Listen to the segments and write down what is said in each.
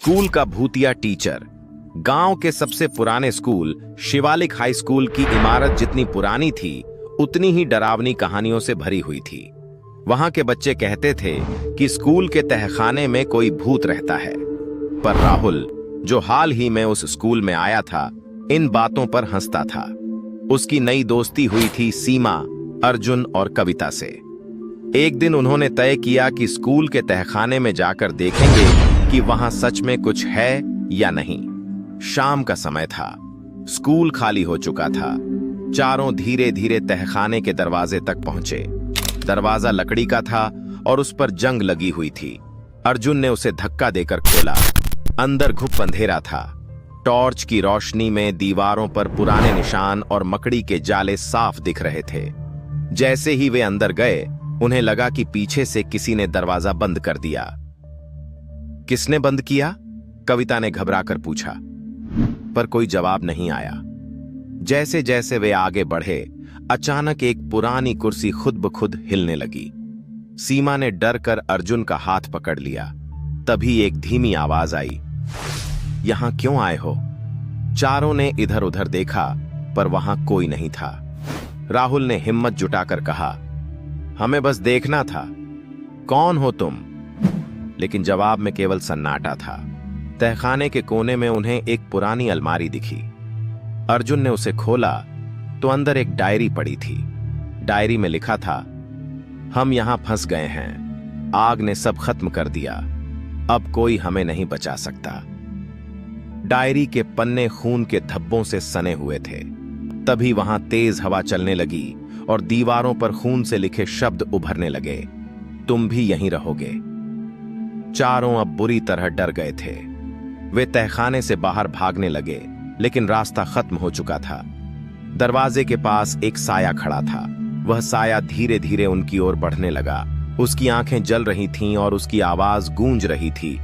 School का भूतिया teacher. गांव के सबसे पुराने स्कूल शिवालिक हाई स्कूल की इमारत जितनी पुरानी थी उतनी ही डरावनी कहानियों से भरी हुई थी। वहां के बच्चे कहते थे कि स्कूल के तहखाने में कोई भूत रहता है, पर राहुल, जो हाल ही में उस स्कूल में आया था, इन बातों पर हंसता था। उसकी नई दोस्ती हुई थी सीमा, अर्जुन और कविता से। एक दिन उन्होंने तय किया कि स्कूल के तहखाने में जाकर देखेंगे कि वहां सच में कुछ है या नहीं। शाम का समय था, स्कूल खाली हो चुका था। चारों धीरे धीरे तहखाने के दरवाजे तक पहुंचे। दरवाजा लकड़ी का था और उस पर जंग लगी हुई थी। अर्जुन ने उसे धक्का देकर खोला। अंदर घुप अंधेरा था। टॉर्च की रोशनी में दीवारों पर पुराने निशान और मकड़ी के जाले साफ दिख रहे थे। जैसे ही वे अंदर गए, उन्हें लगा कि पीछे से किसी ने दरवाजा बंद कर दिया। किसने बंद किया? कविता ने घबराकर पूछा, पर कोई जवाब नहीं आया। जैसे जैसे वे आगे बढ़े, अचानक एक पुरानी कुर्सी खुद ब खुद हिलने लगी। सीमा ने डर कर अर्जुन का हाथ पकड़ लिया। तभी एक धीमी आवाज आई, यहां क्यों आए हो? चारों ने इधर उधर देखा, पर वहां कोई नहीं था। राहुल ने हिम्मत जुटाकर कहा, हमें बस देखना था। कौन हो तुम? लेकिन जवाब में केवल सन्नाटा था। तहखाने के कोने में उन्हें एक पुरानी अलमारी दिखी। अर्जुन ने उसे खोला तो अंदर एक डायरी पड़ी थी। डायरी में लिखा था, हम यहां फंस गए हैं, आग ने सब खत्म कर दिया, अब कोई हमें नहीं बचा सकता। डायरी के पन्ने खून के धब्बों से सने हुए थे। तभी वहां तेज हवा चलने लगी और दीवारों पर खून से लिखे शब्द उभरने लगे, तुम भी यहीं रहोगे। चारों अब बुरी तरह डर गए थे। वे तहखाने से बाहर भागने लगे, लेकिन रास्ता खत्म हो चुका था। दरवाजे के पास एक साया खड़ा था। वह साया धीरे धीरे उनकी ओर बढ़ने लगा। उसकी आंखें जल रही थीं और उसकी आवाज गूंज रही थी,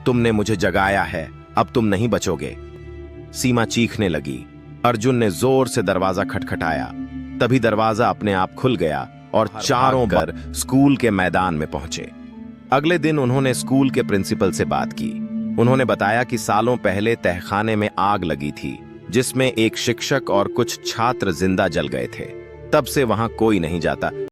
तुमने मुझे जगाया है, अब तुम नहीं बचोगे। सीमा चीखने लगी। अर्जुन ने जोर से दरवाजा खटखटाया। तभी दरवाजा अपने आप खुल गया और चारों कर स्कूल के मैदान में पहुंचे। अगले दिन उन्होंने स्कूल के प्रिंसिपल से बात की। उन्होंने बताया कि सालों पहले तहखाने में आग लगी थी, जिसमें एक शिक्षक और कुछ छात्र जिंदा जल गए थे। तब से वहां कोई नहीं जाता।